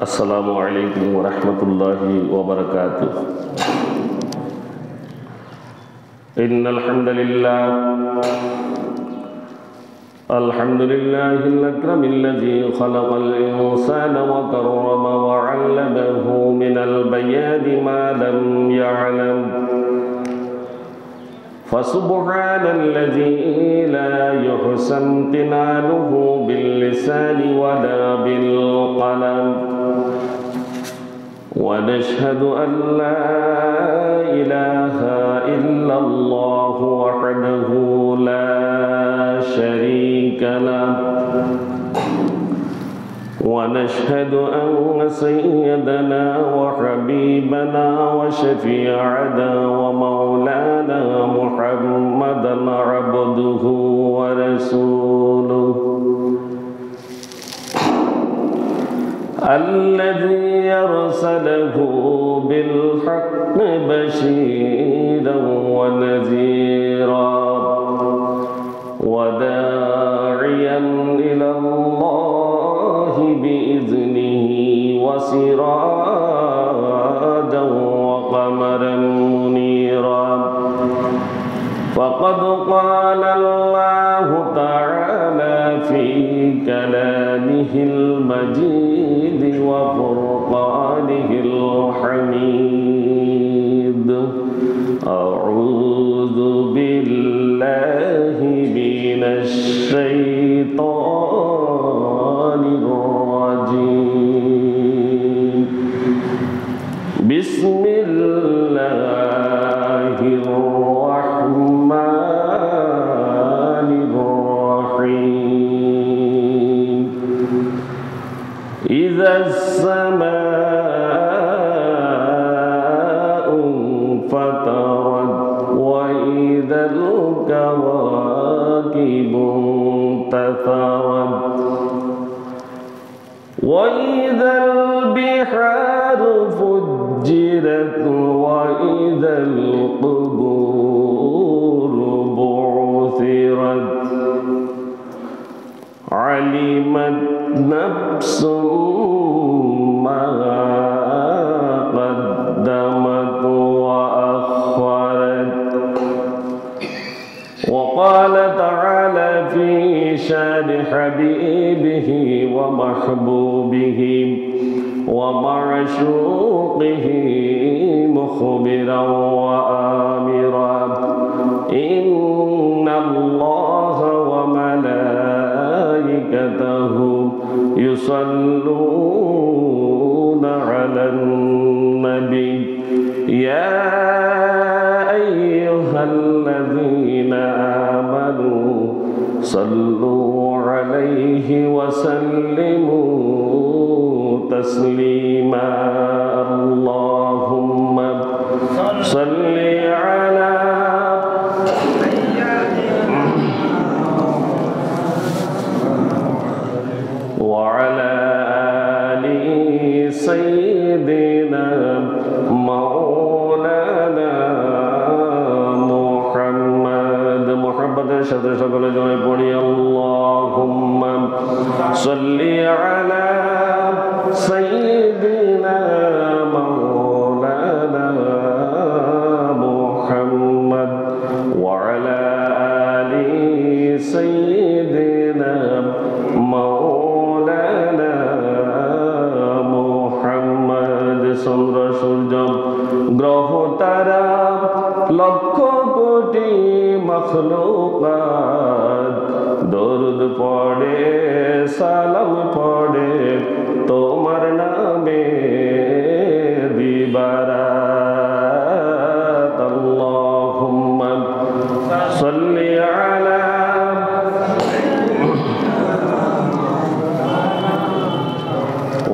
السلام عليكم ورحمة الله وبركاته. إن الحمد لله الأكرم الذي خلق الإنسان وكرم وعلمه من البيان ما لم يعلم، فسبحان الذي لا يحصى امتنانه باللسان ولا بالقلم، ونشهد أن لا إله إلا الله وحده لا شريك له، ونشهد أن سيدنا وحبيبنا وشفيعنا ومولانا محمدا عبده ورسوله الذي أرسله بالحق بشيرا ونذيرا وداعيا إلى الله بإذنه وسراجا وقمرا منيرا، فقد قال الله تعالى في كلامه المجيد وفرقانه الحميد: أعوذ بالله من الشيطان الرجيم. بسم الله الرحمن الرحيم. إذا السماء انفطرت وإذا الكواكب انتثرت وإذا البحار فجرت وإذا القبور بعثرت علمت نفس ما قدمت وأخرت. وقال تعالى في شان حبيبه ومحبوبه ومعشوقه مخبرا وآمرا: إن الله وملائكته يصلون على النبي يا أيها الذين آمنوا صلوا عليه وسلموا تسليما. اللهم صل على وعلى آل سيدنا مولانا محمد محبতের সাথে সকলে জয় পড়ি: আল্লাহুম্মা সাল্লি আলা সাইয়্যিদিনা মাওলানা মুহাম্মদ ওয়া আলা আলি সাইয়্যিদিনা মাওলানা মুহাম্মদ। চন্দ্র সূর্য গ্রহ তারা লক্ষ কোটি মখলুকাত দরুদ পড়ে সালাম পড়ে তোমার নামে দিবারাত। আল্লাহুম্মা সাল্লি আলা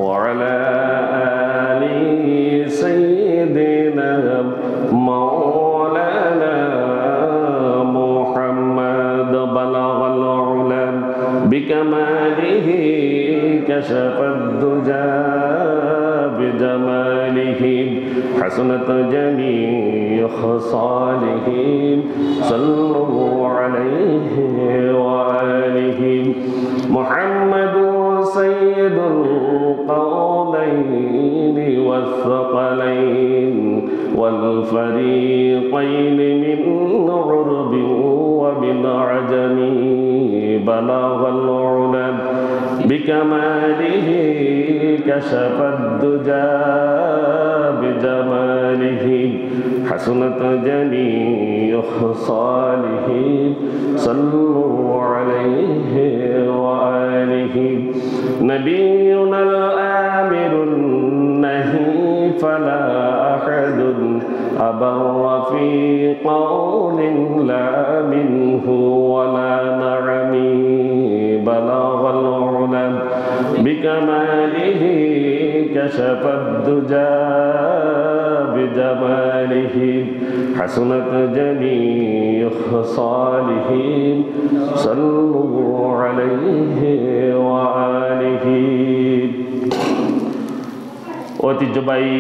وعلى آل سيدنا مولانا محمد بلغ العلا بكماله كشف الدجى بجماله حسنت جميع خصاله صلوا عليه وآله محمد سيد سيد القولين والثقلين والفريقين من عرب ومن عجم بلغ العلا بكماله كشف الدجى بجماله حسنت جميع خصاله صلوا عليه وآله نبينا الآمر النهي فلا أحد أبر في قول لا منه ولا نعم بلغ العلا بكماله كشف الدجى بجماله حسنت جميع خصاله صلوا عليه وآله ঐতিহ্যবাহী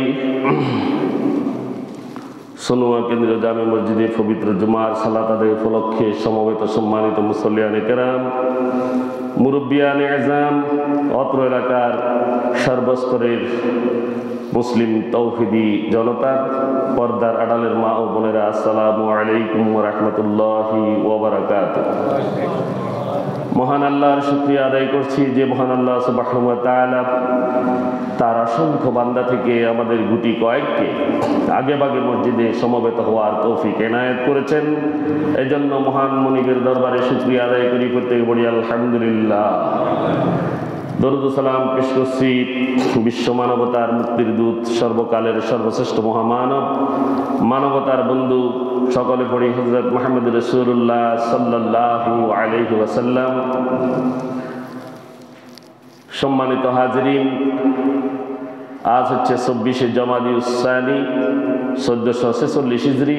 সোনুয়া কেন্দ্রীয় জামে মসজিদে পবিত্র জুমার সালাত আদায় উপলক্ষে সমবেত সম্মানিত মুসল্লিয়ানে কেরাম, মুরব্বিয়ানে আযম, অত্র এলাকার সর্বস্তরের মুসলিম তৌহিদি জনতা, পর্দার আড়ালের মা ও বোনেরা, আসসালামু আলাইকুম ওয়া রাহমাতুল্লাহি ওয়া বারাকাতুহু। মহান আল্লাহর শুকরিয়া আদায় করছি যে মহান আল্লাহ সুবহানাহু ওয়া তাআলা তার অসংখ্য বান্দা থেকে আমাদের গুটি কয়েককে আগে ভাগে মসজিদে সমবেত হওয়ার তৌফিক এনায়েত করেছেন। এজন্য মহান মনিবের দরবারে শুকরিয়া আদায় করি, প্রত্যেকে বলি আলহামদুলিল্লাহ। দরুদ ও সালাম পেশ করছি বিশ্ব মানবতার মুক্তির দূত, সর্বকালের সর্বশ্রেষ্ঠ মহামানব, মানবতার বন্ধু, সকলে পড়ি হযরত মুহাম্মদ রাসূলুল্লাহ সাল্লাল্লাহু আলাইহি ওয়াসাল্লাম। সম্মানিত হাজিরিন, আজ হচ্ছে 24শে জমাদিউস সানি 1446 হিজরি,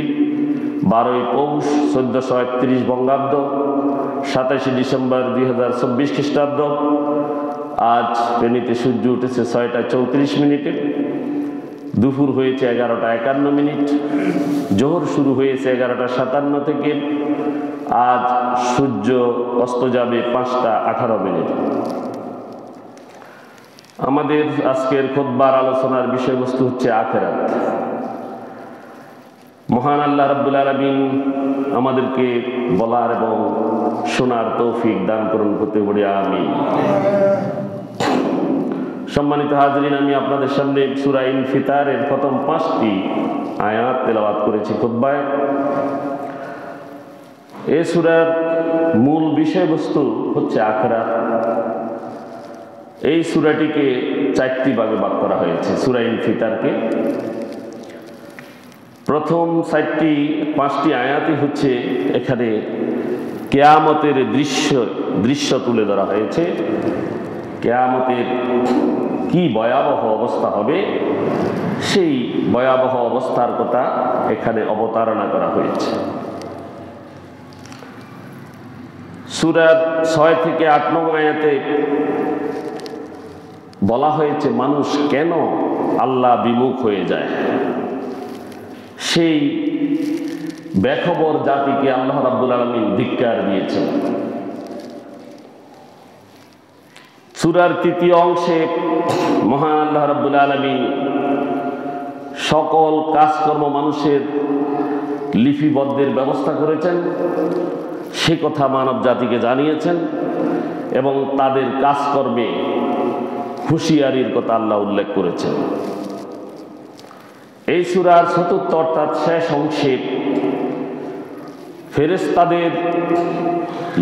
12ই পৌষ 1431 বঙ্গাব্দ, 27শে ডিসেম্বর 2024 খ্রিস্টাব্দ। আজ ফেনীতে সূর্য উঠেছে 6টা 34 দুপুর হয়েছে 11টা 51, জোহর শুরু হয়েছে 11টা 57 থেকে। আজ সূর্য অস্ত যাবে 5টা 18। আমাদের আজকের খুতবার আলোচনার বিষয়বস্তু হচ্ছে আখিরাত। মহান আল্লাহ রাব্বুল আলামিন আমাদেরকে বলার এবং শোনার তৌফিক দান করুন, করতে বলি আমিন। সম্মানিত হাজিরিন, আমি আপনাদের সামনে সূরা ইনফিতারের প্রথম 5টি আয়াত তেলাওয়াত করেছি খুতবায়। এই সূরার মূল বিষয়বস্তু হচ্ছে আখিরাত। এই সূরাটিকে 4টি ভাগে ভাগ করা হয়েছে। সূরা ইনফিতারকে প্রথম 5টি আয়াতই হচ্ছে এখানে কিয়ামতের দৃশ্য তুলে ধরা হয়েছে। কিয়ামতের কি ভয়াবহ অবস্থা হবে, সেই ভয়াবহ অবস্থার কথা এখানে অবতারণা করা হয়েছে। সূরার 6 থেকে 8 নং আয়াতে বলা হয়েছে মানুষ কেন আল্লাহ বিমুখ হয়ে যায়। সেই বেখবর জাতিকে আল্লাহ রাব্বুল আলামিন ধিক্কার দিয়েছেন। সূরার 3য় অংশে মহান আল্লাহ রাব্বুল আলামিন সকল কাজকর্ম মানুষের লিপিবদ্ধের ব্যবস্থা করেছেন, সে কথা মানব জাতিকে জানিয়েছেন এবং তাদের কাজকর্মে হুঁশিয়ারির কথা আল্লাহ উল্লেখ করেছেন। এই সূরার 4র্থ অর্থাৎ শেষ অংশে ফেরেশতাদের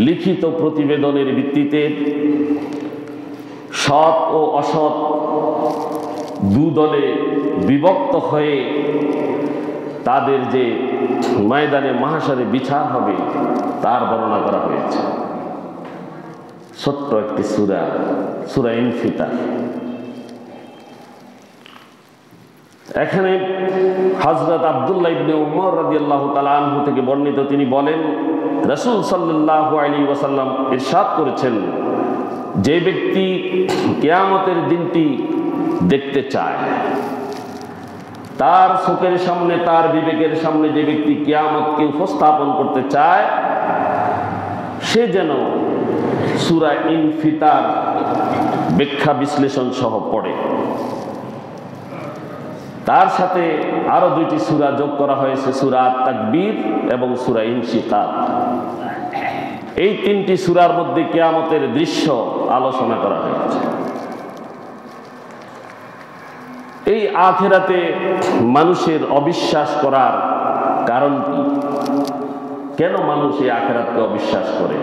লিখিত প্রতিবেদনের ভিত্তিতে সৎ ও অসৎ দুদলে বিভক্ত হয়ে তাদের যে ময়দানে মাহশারে বিচার হবে তার বর্ণনা করা হয়েছে। ছোট্ট একটি সূরা, সূরা ইনফিতার। এখানে হযরত আব্দুল্লাহ ইবনে উমর রাদিয়াল্লাহু তাআলা আনহু থেকে বর্ণিত, তিনি বলেন রাসূল সাল্লাল্লাহু আলাইহি ওয়াসাল্লাম ইরশাদ করেছেন, যে ব্যক্তি কিয়ামতের দিনটি দেখতে চায়, তার চোখের সামনে, তার বিবেকের সামনে যে ব্যক্তি কিয়ামতকে উপস্থাপন করতে চায়, সে যেন সূরা ইনফিতার ব্যাখ্যা বিশ্লেষণ সহ পড়ে। তার সাথে আরো দুইটি সূরা যোগ করা হয়েছে, সূরা তাকবীর এবং সূরা ইনশিকাক। এই তিনটি সূরার মধ্যে কিয়ামতের দৃশ্য আলোচনা করা হয়েছে। এই আখিরাতে মানুষের অবিশ্বাস করার কারণ কি? কেন মানুষ এই আখিরাতকে অবিশ্বাস করে,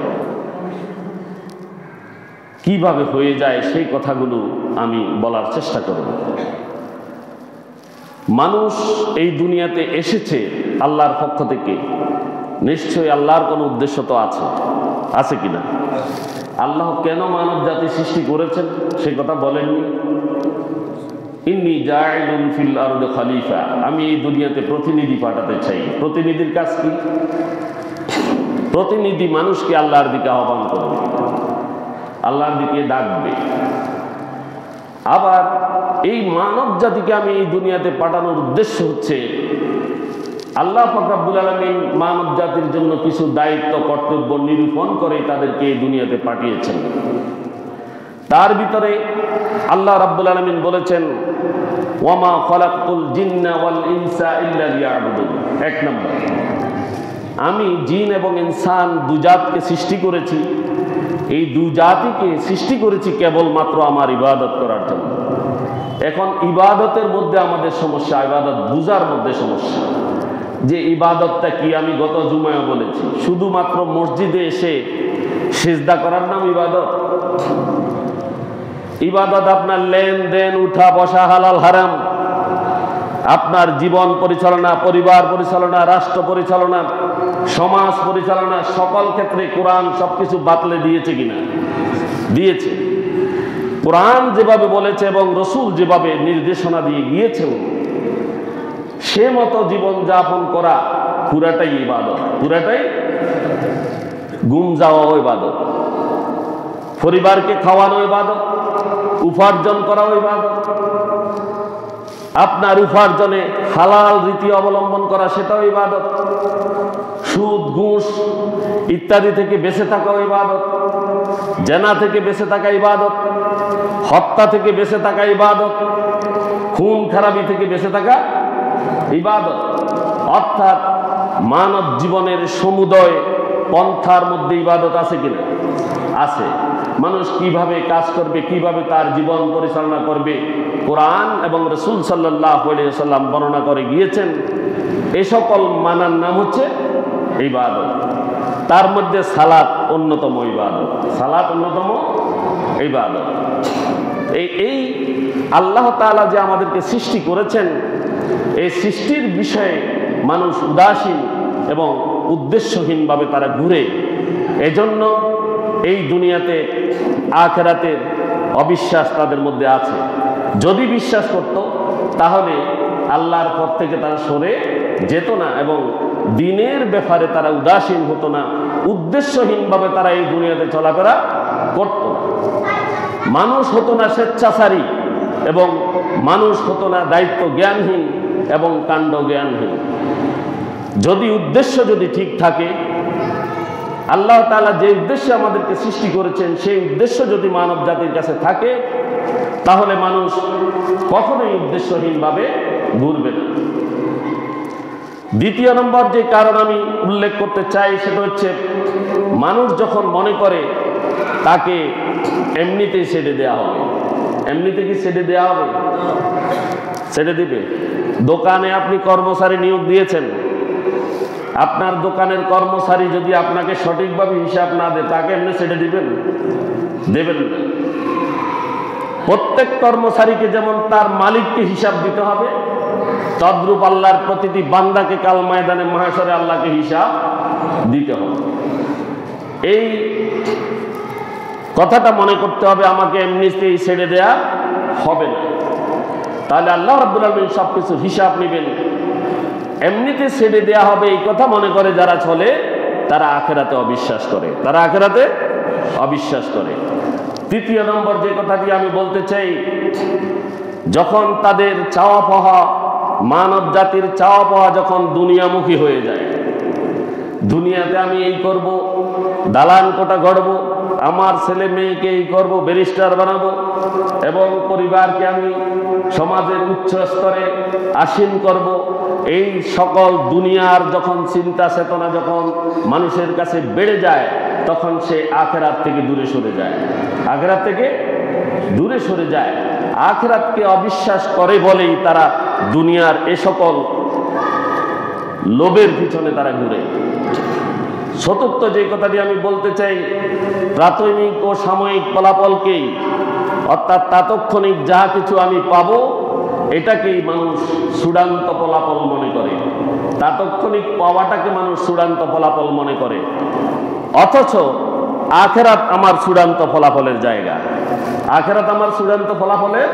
কিভাবে হয়ে যায়, সেই কথাগুলো আমি বলার চেষ্টা করব। মানুষ এই দুনিয়াতে এসেছে আল্লাহর পক্ষ থেকে, নিশ্চয়ই আল্লাহর কোনো উদ্দেশ্য তো আছে, আছে কিনা? আল্লাহ কেন মানব জাতি সৃষ্টি করেছেন সে কথা বলেননি? ইন্নী জাইলুন ফিল আরদি খলিফা, আমি এই দুনিয়াতে প্রতিনিধি পাঠাতে চাই। প্রতিনিধির কাজ কি? প্রতিনিধি মানুষকে আল্লাহর দিকে আহ্বান করবে, আল্লাহর দিকে ডাকবে। আবার এই মানব জাতিকে আমি এই দুনিয়াতে পাঠানোর উদ্দেশ্য হচ্ছে আল্লাহ পাক রব্বুল আলামিন মানব জাতির জন্য কিছু দায়িত্ব কর্তব্য নিরূপণ করে তাদেরকে এই দুনিয়াতে পাঠিয়েছেন। তার ভিতরে আল্লাহ রাব্বুল আলামিন বলেছেন, ওয়ামা খালাকতুল জিন্না ওয়াল ইনসা ইল্লা লিয়াবুদুন। এক নম্বর, আমি জিন এবং ইনসান দুজাতকে সৃষ্টি করেছি, এই দুজাতিকে সৃষ্টি করেছি কেবলমাত্র আমার ইবাদত করার জন্য। এখন ইবাদতের মধ্যে আমাদের সমস্যা, ইবাদত বুঝার মধ্যে সমস্যা। যে ইবাদতটা কি আমি গত জুমায় বলেছি, শুধুমাত্র মসজিদে এসে সিজদা করার নাম ইবাদত? ইবাদত আপনার লেনদেন, উঠা বসা, হালাল হারাম, আপনার জীবন পরিচালনা, পরিবার পরিচালনা, রাষ্ট্র পরিচালনা, সমাজ পরিচালনা, সকল ক্ষেত্রে কোরআন সবকিছু বাতলে দিয়েছে কিনা? দিয়েছে। কোরআন যেভাবে বলেছে এবং রসুল যেভাবে নির্দেশনা দিয়ে গিয়েছেন সে মতো জীবন যাপন করা পুরাটাই ইবাদত, পুরাটাই গুম যাওয়া ইবাদত। পরিবারকে খাওয়ানো ইবাদত, উপার্জন করা ইবাদত, আপনার উপার্জনে হালাল রীতি অবলম্বন করা সেটাও ইবাদত। সুদ, ঘুষ ইত্যাদি থেকে বেঁচে থাকা ইবাদত, জেনা থেকে বেঁচে থাকা ইবাদত, হত্যা থেকে বেঁচে থাকা ইবাদত, খুন খারাপি থেকে বেঁচে থাকা ইবাদত। অর্থাৎ মানব জীবনের সমুদয় পন্থার মধ্যে ইবাদত আছে কিনা? আছে। মানুষ কিভাবে কাজ করবে, কিভাবে তার জীবন পরিচালনা করবে, কোরআন এবং রাসূল সাল্লাল্লাহু আলাইহি ওয়াসাল্লাম বর্ণনা করে গিয়েছেন। এই সকল মানার নাম হচ্ছে ইবাদত। তার মধ্যে সালাত অন্যতম ইবাদত, সালাত অন্যতম ইবাদত। এই আল্লাহ তাআলা যে আমাদেরকে সৃষ্টি করেছেন, এই সৃষ্টির বিষয়ে মানুষ উদাসীন এবং উদ্দেশ্যহীনভাবে তারা ঘুরে। এজন্য এই দুনিয়াতে আখিরাতের অবিশ্বাস তাদের মধ্যে আছে। যদি বিশ্বাস করত তাহলে আল্লাহর পথ থেকে তারা সরে যেত না এবং দিনের ব্যাপারে তারা উদাসীন হতো না, উদ্দেশ্যহীনভাবে তারা এই দুনিয়াতে চলাফেরা করত না। মানুষ হতো না স্বেচ্ছাচারী এবং মানুষ হতো না দায়িত্ব জ্ঞানহীন এবং কাণ্ড জ্ঞানহীন। যদি উদ্দেশ্য যদি ঠিক থাকে, আল্লাহ তাআলা যে উদ্দেশ্যে আমাদেরকে সৃষ্টি করেছেন সেই উদ্দেশ্য যদি মানব জাতির কাছে থাকে তাহলে মানুষ কখনোই উদ্দেশ্যহীনভাবে ঘুরবে না। দ্বিতীয় নম্বর যে কারণ আমি উল্লেখ করতে চাই সেটা হচ্ছে, মানুষ যখন মনে করে তাকে এমনিতেই ছেড়ে দেওয়া হবে। এমনিতে কি ছেড়ে দেওয়া হবে? ছেড়ে দিবে? দোকানে আপনি কর্মচারী নিয়োগ দিয়েছেন, আপনার দোকানের কর্মচারী যদি আপনাকে সঠিকভাবে হিসাব না দেয় তাকে এমনি ছেড়ে দিবেন? দেবেন না। প্রত্যেক কর্মচারীকে যেমন তার মালিককে হিসাব দিতে হবে, তদ্রূপ আল্লাহর প্রতিটি বান্দাকে কাল ময়দানে মাহশরে আল্লাহকে হিসাব দিতে হবে। এই কথাটা মনে করতে হবে, আমাকে এমনিতেই ছেড়ে দেয়া হবে না। তাহলে আল্লাহ রাব্বুল আলামিন সবকিছু হিসাব নেবেন। এমনিতে ছেড়ে দেয়া হবে এই কথা মনে করে যারা চলে, তারা আখিরাতে অবিশ্বাস করে, তারা আখিরাতে অবিশ্বাস করে। তৃতীয় নম্বর যে কথাটি আমি বলতে চাই, যখন তাদের চাওয়া পাওয়া, মানব জাতির চাওয়া পাওয়া যখন দুনিয়ামুখী হয়ে যায়, দুনিয়াতে আমি এই করব, দালান কোঠা গড়ব, আমার ছেলে মেয়েকে এই করবো, ব্যারিস্টার বানাবো, এবং পরিবারকে আমি সমাজের উচ্চ স্তরে আসীন করব। এই সকল দুনিয়ার যখন চিন্তা চেতনা যখন মানুষের কাছে বেড়ে যায়, তখন সে আখিরাত থেকে দূরে সরে যায়, আখিরাত থেকে দূরে সরে যায়। আখিরাতকে অবিশ্বাস করে বলেই তারা দুনিয়ার এ সকল লোভের পিছনে তারা ঘুরে। চতুর্থ যে কথাটি আমি বলতে চাই, প্রাথমিক ও সাময়িক ফলাফলকেই, অর্থাৎ তাৎক্ষণিক যা কিছু আমি পাবো এটাকেই মানুষ চূড়ান্ত ফলাফল মনে করে। তাৎক্ষণিক পাওয়াটাকে মানুষ চূড়ান্ত ফলাফল মনে করে, অথচ আখিরাত আমার চূড়ান্ত ফলাফলের জায়গা। আখিরাত আমার চূড়ান্ত ফলাফলের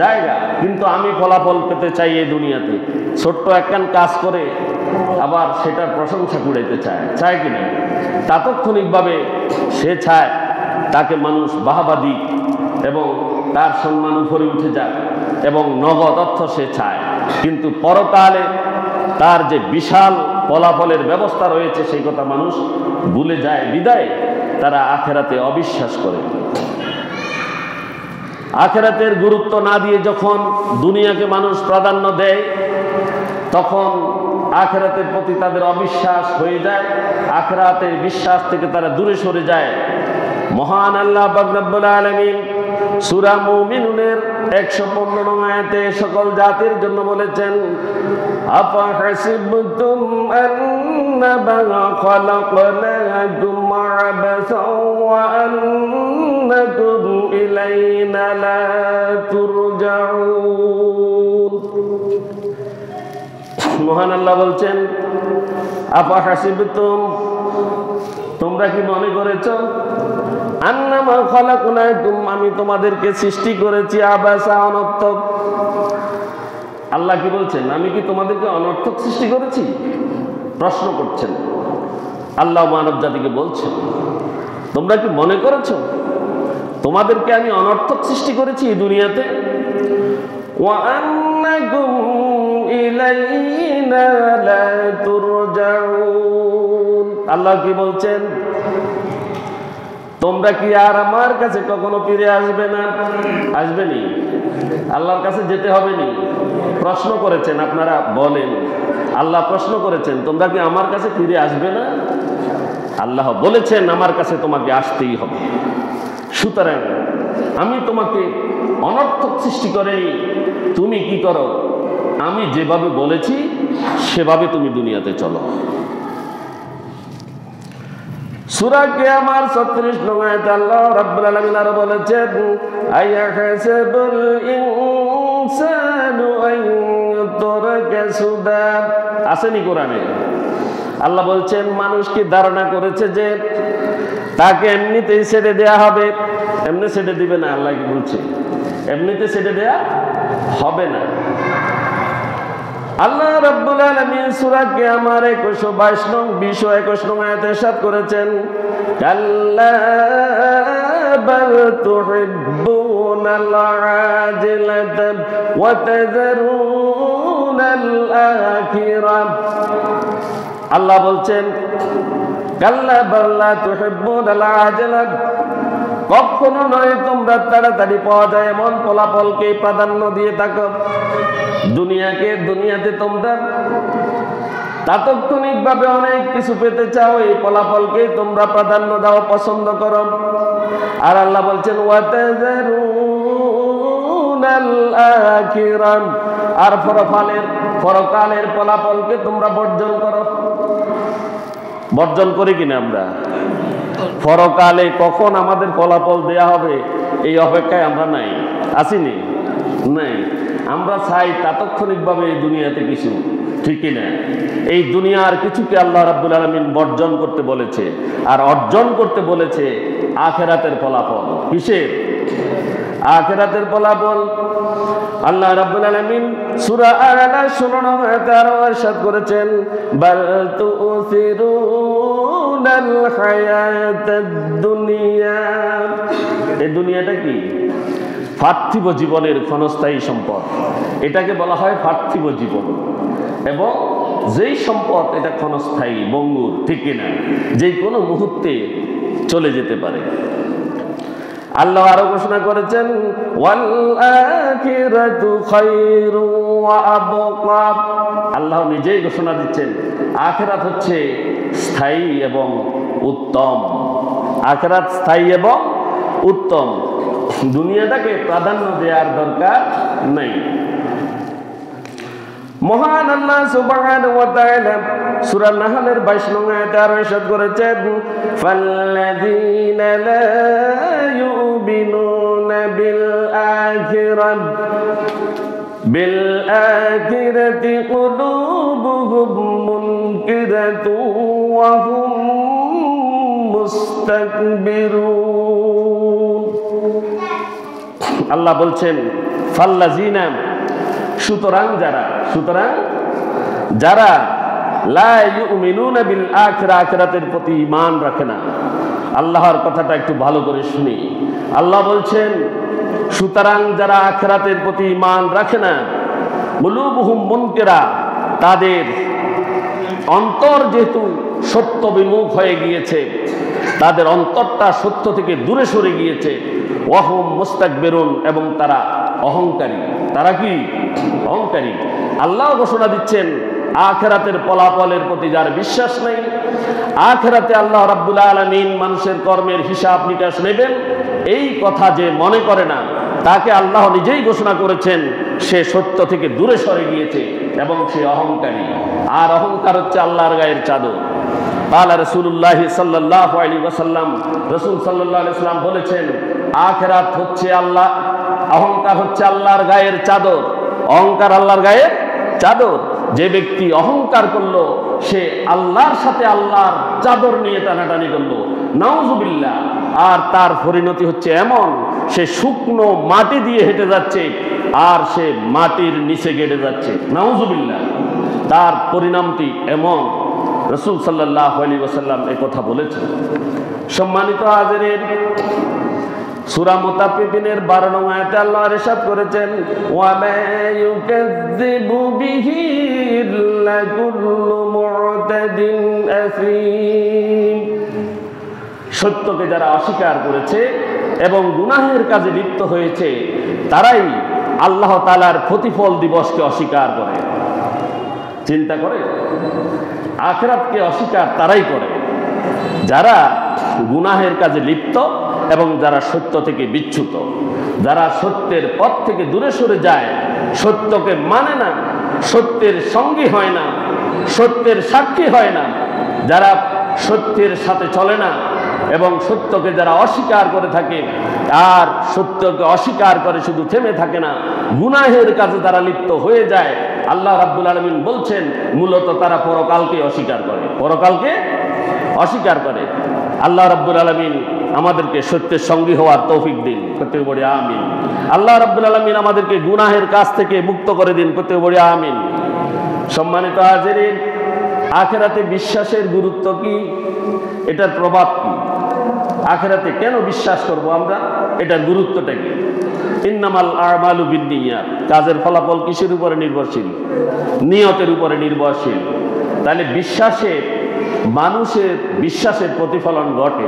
জায়গা। কিন্তু আমি ফলাফল পেতে চাই এই দুনিয়াতে, ছোট্ট একখান কাজ করে আবার সেটার প্রশংসা কুড়াইতে চায়, চায় কিনা? তাৎক্ষণিকভাবে সে চায় তাকে মানুষ বাহবা দিক এবং তার সম্মান উপরে উঠে যাক এবং নগদ অর্থ সে চায়। কিন্তু পরকালে তার যে বিশাল ফলাফলের ব্যবস্থা রয়েছে সেই কথা মানুষ ভুলে যায় বিদায় তারা আখিরাতে অবিশ্বাস করে। আখিরাতের গুরুত্ব না দিয়ে যখন দুনিয়াকে মানুষ প্রাধান্য দেয়, তখন আখিরাতের প্রতি তাদের অবিশ্বাস হয়ে যায়, আখিরাতের বিশ্বাস থেকে তারা দূরে সরে যায়। মহান আল্লাহ পাক রব্বুল আলামিন সূরা মুমিনুনের 115 নং আয়াতে সকল জাতির জন্য বলেছেন, আফা হাসিবতুম আন্নামা খালাকনাকুম আবাসাও ওয়া আন্নাকুম ইলাইনা লা তুরজাউন। মহান আল্লাহ বলছেন, আফা হাসিবতুম, তোমরা কি মনে করেছো, আন্নামা খালাকনাকুম, আমি তোমাদেরকে সৃষ্টি করেছি আবাসা, অনর্থক। আল্লাহ কি বলছেন, আমি কি তোমাদেরকে অনর্থক সৃষ্টি করেছি? প্রশ্ন করছেন আল্লাহ মানব জাতিকে বলছেন, তোমরা কি মনে করেছো তোমাদেরকে আমি অনর্থক সৃষ্টি করেছি এই দুনিয়াতে? ওয়া আন্নাকুম ইলাইনা লা তুরজাউন। আল্লাহ কি বলছেন, তোমরা কি আর আমার কাছে কখনো ফিরে আসবে না? আসবে নি? আল্লাহর কাছে যেতে হবে নি? প্রশ্ন করেছেন, আপনারা বলেন, আল্লাহ প্রশ্ন করেছেন, তোমরা কি আমার কাছে ফিরে আসবে না? আল্লাহ বলেছেন, আমার কাছে তোমাকে আসতেই হবে। সুতরাং আমি তোমাকে অনর্থক সৃষ্টি করিনি, তুমি কি করো, আমি যেভাবে বলেছি সেভাবে তুমি দুনিয়াতে চলো। সূরা কিয়ামার 36 নং আয়াতে আল্লাহ রাব্বুল আলামিন আরো বলেছেন, আয়াহাসাবুল ইনসানু আন ইউতরাকা সুদা। আসেনি কোরআনে? আল্লাহ বলছেন, মানুষ কি ধারণা করেছে যে তাকে এমনিতেই ছেড়ে দেয়া হবে? এমনি ছেড়ে দিবে না। আল্লাহ কি বলছে, এমনিতে ছেড়ে দেয়া হবে না। আল্লাহ রাব্বুল আলামিন সূরা কিয়ামার 122 নং 20 ও 21 নং আয়াতে ইরশাদ করেছেন, কাল্লা বাল তুহিব্বুনাল আজিলাতা ওয়া তাযারুনাল আখিরাহ। আল্লাহ বলছেন, কাল্লা বাল লা তুহিব্বুনাল আজিলাত, কখনো নয় তোমরা তাড়াতাড়ি পাওয়া যায় এমন ফলাফলকে প্রাধান্য দিয়ে থাকো। দুনিয়াতে তোমরা তাৎক্ষণিকভাবে অনেক কিছু পেতে চাও, এই ফলাফলকে তোমরা প্রাধান্য দাও, পছন্দ করো। আর আল্লাহ বলছেন, ওয়াতাযারুনাল আখিরাহ, আর পরকালের ফলাফলকে তোমরা বর্জন করো। বর্জন করি কিনা আমরা? পরকালে কখন আমাদের ফলাফল দেয়া হবে এই অপেক্ষায় আমরা নাই, আসিনি? নাই। আমরা চাই তাৎক্ষণিকভাবে এই দুনিয়াতে কিছু, ঠিক কিনা? এই দুনিয়ার কিছুকে আল্লাহ রাব্বুল আলামিন বর্জন করতে বলেছে, আর অর্জন করতে বলেছে আখিরাতের ফলাফল। কিসের? আখিরাতের ফলাফল। আল্লাহ রাব্বুল আলামিন সূরা আ'লা 16 নং আয়াতে আরো ইরশাদ করেছেন, বাল তুসিরুনাল হায়াতাদ দুনিয়া। এই দুনিয়াটা কি? পার্থিব জীবনের ক্ষণস্থায়ী সম্পদ। এটাকে বলা হয় পার্থিব জীবন। এবং যেই সম্পদ এটা ক্ষণস্থায়ী, বঙ্গুর, ঠিক কিনা? যে কোনো মুহূর্তে চলে যেতে পারে। আল্লাহ আরো ঘোষণা করেছেন ওয়াল আখিরাতু খায়রু ওয়া আবকা। আল্লাহ নিজেই ঘোষণা দিচ্ছেন আখিরাত হচ্ছে স্থায়ী এবং উত্তম। আখিরাত স্থায়ী এবং উত্তম, দুনিয়াটাকে প্রাধান্য দেওয়ার দরকার নেই। মহান আল্লাহ সুবহানাহু ওয়া তাআলা সূরা নাহলের 22 নং আয়াতে আরো ইরশাদ করেছেন ফাল্লাযীনা লা ইউমিনুনা বিল আখিরাতি কুলুবুহুম মুনকিরাতু ওয়া হুম মুস্তাকবিরুন। আল্লাহ বলছেন ফাল্লাযীনা, সুতরাং যারা লা ইউমিনুনা বিল আখিরা, আখিরাতের প্রতি ঈমান রাখে না। আল্লাহর কথাটা একটু ভালো করে শুনি। আল্লাহ বলছেন সুতরাং যারা আখিরাতের প্রতি ঈমান রাখে না, কুলুবুহুম মুনকিরা, তাদের অন্তর যেহেতু সত্য বিমুখ হয়ে গিয়েছে, তাদের অন্তরটা সত্য থেকে দূরে সরে গিয়েছে, ওয়া হুম মুস্তাকবিরুন, এবং তারা অহংকারী। তারা কি? অহংকারী। আল্লাহ ঘোষণা দিচ্ছেন আখিরাতের ফলাফলের প্রতি যার বিশ্বাস নেই, আখিরাতে আল্লাহ রাব্বুল আলামিন মানুষের কর্মের হিসাব নিকাশ নেবেন, এই কথা যে মনে করে না, তাকে আল্লাহ নিজেই ঘোষণা করেছেন সে সত্য থেকে দূরে সরে গিয়েছে এবং সে অহংকারী। আর অহংকার হচ্ছে আল্লাহর গায়ের চাদর। কালা রাসূলুল্লাহ সাল্লাল্লাহু আলাইহি ওয়াসাল্লাম, রাসূল সাল্লাল্লাহু আলাইহি ওয়াসাল্লাম বলেছেন আখিরাত হচ্ছে আল্লাহ, অহংকার হচ্ছে আল্লাহর গায়ের চাদর। অহংকার আল্লাহর গায়ের চাদর। যে ব্যক্তি অহংকার করলো সে আল্লাহর সাথে আল্লাহর চাদর নিয়ে টানাটানি করলো, নাউজুবিল্লাহ। আর তার পরিণতি হচ্ছে এমন, সে শুকনো মাটি দিয়ে হেঁটে যাচ্ছে আর সে মাটির নিচে গেড়ে যাচ্ছে, নাউজুবিল্লাহ। তার পরিণামটি এমন। রাসূল সাল্লাল্লাহু আলাইহি ওয়াসাল্লাম এই কথা বলেছেন। সম্মানিত হাজিরিন, সূরা মুতাফফিফিনের 12 নং আয়াতে আল্লাহ ইরশাদ করেছেন ওয়া মা ইউকাযযিবু বিহি ইল্লা কুল্লু মু'তাদিন আসীম। সত্যকে যারা অস্বীকার করেছে এবং গুনাহের কাজে লিপ্ত হয়েছে, তারাই আল্লাহ তাআলার প্রতিফল দিবসকে অস্বীকার করে। চিন্তা করে, আখিরাতকে অস্বীকার তারাই করে যারা গুনাহের কাজে লিপ্ত এবং যারা সত্য থেকে বিচ্যুত, যারা সত্যের পথ থেকে দূরে সরে যায়, সত্যকে মানে না, সত্যের সঙ্গী হয় না, সত্যের সাক্ষী হয় না, যারা সত্যের সাথে চলে না এবং সত্যকে যারা অস্বীকার করে থাকে, আর সত্যকে অস্বীকার করে শুধু থেমে থাকে না, গুনাহের কাজে যারা লিপ্ত হয়ে যায়, আল্লাহ রাব্বুল আলামিন বলছেন মূলত তারা পরকালকে অস্বীকার করে, পরকালকে অস্বীকার করে। আল্লাহ রাব্বুল আলামিন আমাদেরকে সত্যের সঙ্গী হওয়ার তৌফিক দিন, প্রত্যেক বলি আমিন। আল্লাহ রাব্বুল আলামিন আমাদেরকে গুনাহের কাজ থেকে মুক্ত করে দিন, প্রত্যেক বলি আমিন। সম্মানিত হাজিরিন, আখিরাতে বিশ্বাসের গুরুত্ব কি? এটার প্রভাব কি? আখিরাতে কেন বিশ্বাস করব আমরা? এটার গুরুত্বটা কি? ইন্নামাল আমালু বিন্নিয়াত, কাজের ফলাফল কিসের উপরে নির্ভরশীল? নিয়তের উপরে নির্ভরশীল। তাহলে বিশ্বাসের, মানুষের বিশ্বাসের প্রতিফলন ঘটে।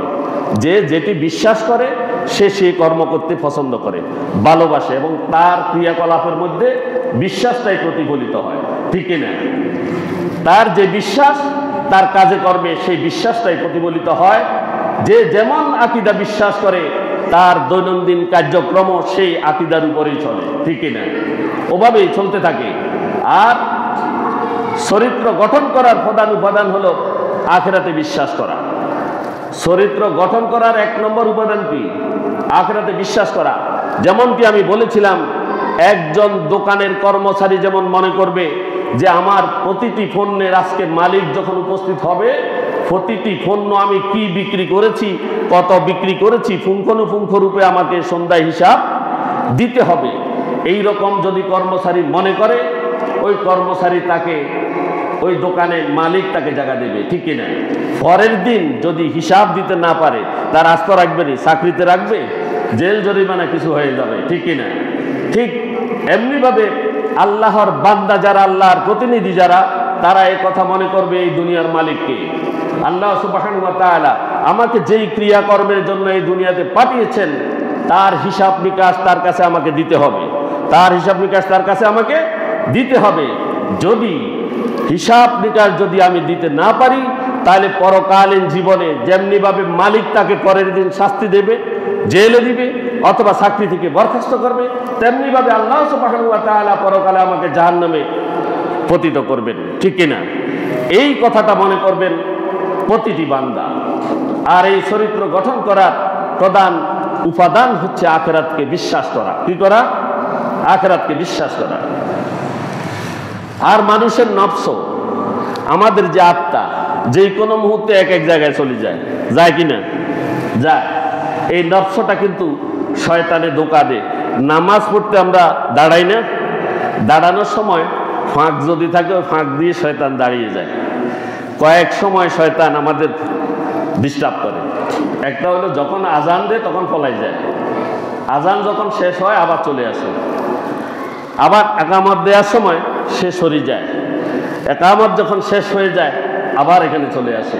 যে যেটি বিশ্বাস করে সে সে কর্ম করতে পছন্দ করে, ভালোবাসে, এবং তার ক্রিয়াকলাপের মধ্যে বিশ্বাসটাই প্রতিফলিত হয়, ঠিক না? তার যে বিশ্বাস, তার কাজে কর্মে সেই বিশ্বাসটাই প্রতিফলিত হয়। যে যেমন আকীদা বিশ্বাস করে তার দৈনন্দিন কার্যক্রম সেই আকীদার উপরেই চলে, ঠিক না? ওভাবেই চলতে থাকে। আর চরিত্র গঠন করার প্রধান উপাদান হলো আখিরাতে বিশ্বাস করা। চরিত্র গঠন করার 1 নম্বর উপাদান কি? আখিরাতে বিশ্বাস করা। যেমন কি আমি বলেছিলাম, একজন দোকানের কর্মচারী যেমন মনে করবে যে আমার প্রতিটি পণ্যের আজকে মালিক যখন উপস্থিত হবে, প্রতিটি পণ্য আমি কি বিক্রি করেছি, কত বিক্রি করেছি, পুঙ্খানুপুঙ্খ রূপে আমাকে সন্ধ্যায় হিসাব দিতে হবে। এই রকম যদি কর্মচারী মনে করে, ওই কর্মচারী তাকে, ওই দোকানের মালিক তাকে জায়গা দেবে, ঠিক কিনা? পরের দিন যদি হিসাব দিতে না পারে, তার আস্থা রাখবে না, চাকরিতে রাখবে, জেল জরিমানা কিছু হয়ে যাবে, ঠিক কিনা? ঠিক এমনিভাবে আল্লাহর বান্দা যারা, আল্লাহর প্রতিনিধি যারা, তারা এই কথা মনে করবে এই দুনিয়ার মালিককে। আল্লাহ সুবহানাহু ওয়া তাআলা আমাকে যেই ক্রিয়াকর্মের জন্য এই দুনিয়াতে পাঠিয়েছেন তার হিসাব নিকাশ তার কাছে আমাকে দিতে হবে, তার হিসাব নিকাশ তার কাছে আমাকে দিতে হবে। যদি হিসাব নিকাশ যদি আমি দিতে না পারি, তাহলে পরকালীন জীবনে যেমনিভাবে মালিক তাকে পরের দিন শাস্তি দেবে, জেলে দিবে অথবা চাকরি থেকে বরখাস্ত করবে, তেমনিভাবে আল্লাহ সুবহানাহু ওয়া তাআলা পরকালে আমাকে জাহান্নামে পতিত করবেন, ঠিক কিনা? এই কথাটা মনে করবেন প্রতিটি বান্দা। আর এই চরিত্র গঠন করার প্রধান উপাদান হচ্ছে আখিরাতকে বিশ্বাস করা। কি করা? আখিরাতকে বিশ্বাস করা। আর মানুষের নফস, আমাদের যে আত্মা, যে কোনো মুহূর্তে এক এক জায়গায় চলে যায়, যায় কিনা? যায়। এই নফসটা কিন্তু শয়তানে ধোঁকা দেয়। নামাজ পড়তে আমরা দাঁড়াই না, দাঁড়ানোর সময় ফাঁক যদি থাকে ওই ফাঁক দিয়ে শয়তান দাঁড়িয়ে যায়। কয়েক সময় শয়তান আমাদের ডিস্টার্ব করে। একটা হলো যখন আজান দেয় তখন পলাই যায়, আজান যখন শেষ হয় আবার চলে আসে, আবার একামত দেওয়ার সময় সে সরে যায়, একামত যখন শেষ হয়ে যায় আবার এখানে চলে আসে,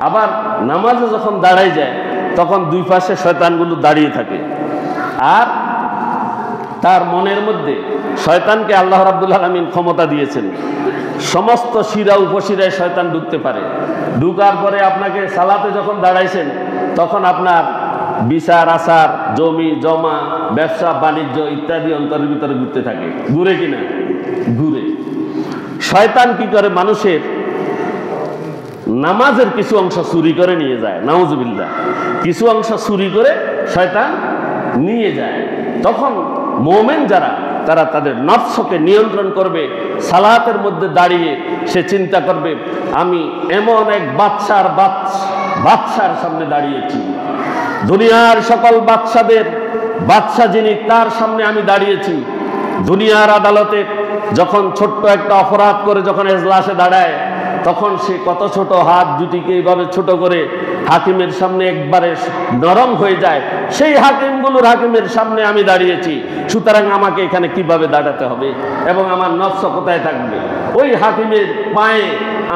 আবার নামাজে যখন দাঁড়াই যায় তখন দুই পাশে শয়তানগুলো দাঁড়িয়ে থাকে। আর তার মনের মধ্যে শয়তানকে আল্লাহ রাব্বুল আলামিন ক্ষমতা দিয়েছেন, সমস্ত শিরা উপশিরায় শয়তান ঢুকতে পারে। ঢুকার পরে আপনাকে সালাতে যখন দাঁড়াইছেন তখন আপনার বিচার আচার, জমি জমা, ব্যবসা বাণিজ্য ইত্যাদি অন্তরের ভিতরে ঘুরতে থাকে। ঘুরে কিনা? ঘুরে। শয়তান কি করে? মানুষের নামাজের কিছু অংশ চুরি করে নিয়ে যায়, নাউজুবিল্লাহ। কিছু অংশ চুরি করে শয়তান নিয়ে যায়। তখন মুমিন যারা, তারা তাদের নফসকে নিয়ন্ত্রণ করবে। সালাতের মধ্যে দাঁড়িয়ে সে চিন্তা করবে, আমি এমন এক বাদশার সামনে দাঁড়িয়েছি, দুনিয়ার সকল বাদশাদের বাদশা যিনি, তার সামনে আমি দাঁড়িয়েছি। দুনিয়ার আদালতে যখন ছোট্ট একটা অপরাধ করে যখন এজলাসে দাঁড়ায়, তখন সে কত ছোট হাত দুটিকে এইভাবে ছোট করে হাকিমের সামনে একবারে নরম হয়ে যায়। সেই হাকিমের সামনে আমি দাঁড়িয়েছি, সুতরাং আমাকে এখানে কিভাবে দাঁড়াতে হবে এবং আমার নফস কোথায় থাকবে? ওই হাকিমের পায়ে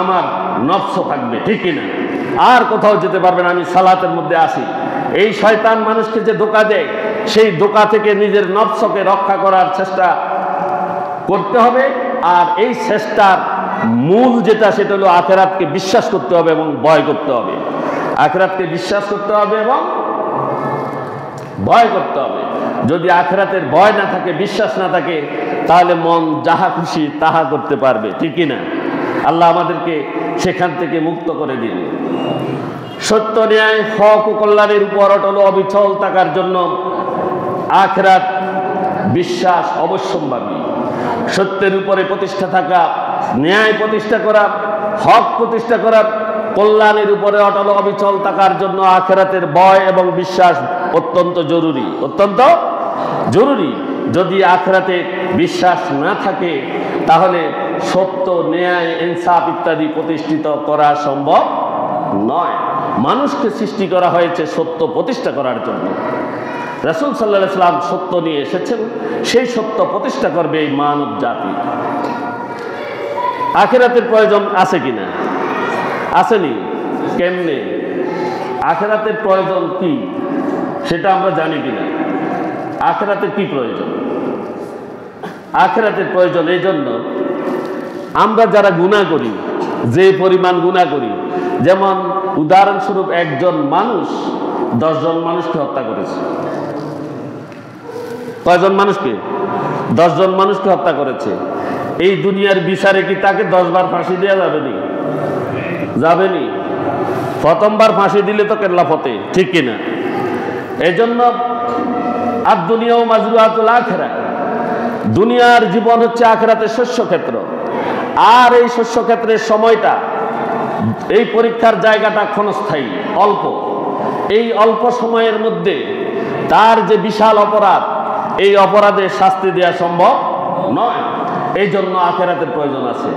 আমার নফস থাকবে, ঠিক কিনা? আর কোথাও যেতে পারবে না, আমি সালাতের মধ্যে আসি। এই শয়তান মানুষকে যে ধোঁকা দেয়, সেই ধোঁকা থেকে নিজের নফসকে রক্ষা করার চেষ্টা করতে হবে। আর এই চেষ্টার মূল যেটা, সেটা হলো আখিরাতকে বিশ্বাস করতে হবে এবং ভয় করতে হবে। আখিরাতকে বিশ্বাস করতে হবে এবং ভয় করতে হবে। যদি আখিরাতের ভয় না থাকে, বিশ্বাস না থাকে, তাহলে মন যাহা খুশি তাহা করতে পারবে, ঠিক কিনা? আল্লাহ আমাদেরকে সেখান থেকে মুক্ত করে দিন। সত্য, ন্যায়, হক ও কল্যাণের উপর অটল অবিচল থাকার জন্য আখিরাত বিশ্বাস অবশ্যম্ভাবী। সত্যের উপরে প্রতিষ্ঠা থাকা, ন্যায় প্রতিষ্ঠা করা, হক প্রতিষ্ঠা করা, কল্যাণের উপরে অটল অবিচল থাকার জন্য আখিরাতের ভয় এবং বিশ্বাস অত্যন্ত জরুরি, অত্যন্ত জরুরি। যদি আখিরাতে বিশ্বাস না থাকে, তাহলে সত্য, ন্যায়, ইনসাফ ইত্যাদি প্রতিষ্ঠিত করা সম্ভব নয়। মানুষকে সৃষ্টি করা হয়েছে সত্য প্রতিষ্ঠা করার জন্য। রাসূল সাল্লাল্লাহু আলাইহি ওয়াসাল্লাম সত্য নিয়ে এসেছেন, সেই সত্য প্রতিষ্ঠা করবে এই মানব জাতি। আখিরাতের প্রয়োজন আছে কিনা? আসেনি? কেমনে? আখিরাতের প্রয়োজন কি সেটা আমরা জানি কিনা? আখিরাতের কি প্রয়োজন? আখিরাতের প্রয়োজন এই জন্য, আমরা যারা গুনাহ করি, যে পরিমাণ গুনাহ করি, যেমন উদাহরণস্বরূপ একজন মানুষ 10 জন মানুষকে হত্যা করেছে। কয়জন মানুষকে? 10 জন মানুষকে হত্যা করেছে। এই দুনিয়ার বিচারে কি তাকে 10 বার ফাঁসি দেওয়া যাবেনি? যাবেনি। প্রথমবার ফাঁসি দিলে তো কেল্লা ফতে, ঠিক কিনা? এই জন্য আর দুনিয়াও মাজরুআতুল আখিরা, দুনিয়ার জীবন হচ্ছে আখিরাতের শস্যক্ষেত্র। আর এই শস্যক্ষেত্রের সময়টা, এই পরীক্ষার জায়গাটা ক্ষণস্থায়ী, অল্প। এই অল্প সময়ের মধ্যে তার যে বিশাল অপরাধ, এই অপরাধের শাস্তি দেওয়া সম্ভব নয়। এই জন্য আখিরাতের প্রয়োজন আছে।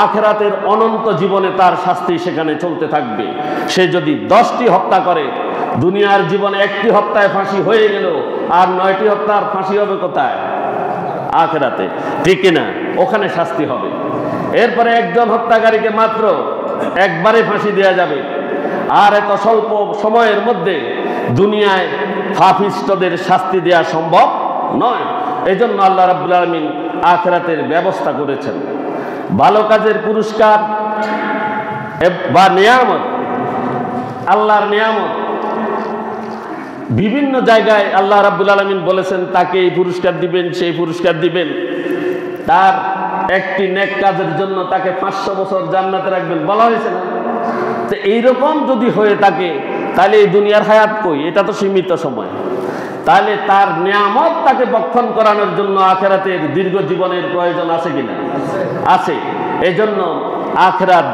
আখিরাতের অনন্ত জীবনে তার শাস্তি সেখানে চলতে থাকবে। সে যদি 10টি হত্যা করে, দুনিয়ার জীবনে 1টি হত্যায় ফাঁসি হয়ে গেল, আর 9টি হত্যার ফাঁসি হবে কোথায়? আখিরাতে, ঠিক কিনা? ওখানে শাস্তি হবে। এরপরে একজন হত্যাকারীকে মাত্র একবারে ফাঁসি দেওয়া যাবে, আর এত স্বল্প সময়ের মধ্যে দুনিয়ায় পাপিষ্ঠদের শাস্তি দেওয়া সম্ভব নয়। এই জন্য আল্লাহ রাব্বুল আলামিন আখিরাতের ব্যবস্থা করেছেন। ভালো কাজের পুরস্কার বা নিয়ামত, আল্লাহর নিয়ামত বিভিন্ন জায়গায় আল্লাহ রাব্বুল আলামিন বলেছেন তাকে এই পুরস্কার দিবেন, সেই পুরস্কার দিবেন। তার একটি নেক কাজের জন্য তাকে 500 বছর জান্নাতে রাখবেন বলা হয়েছে না? তো এইরকম যদি হয়ে থাকে তাহলে এই দুনিয়ার হায়াত কই? এটা তো সীমিত সময়। তাহলে তার নিয়ামত তাকে বক্ষণ করানোর জন্য আখিরাতের দীর্ঘ জীবনের প্রয়োজন আছে কিনা? আছে। এই জন্য আখিরাত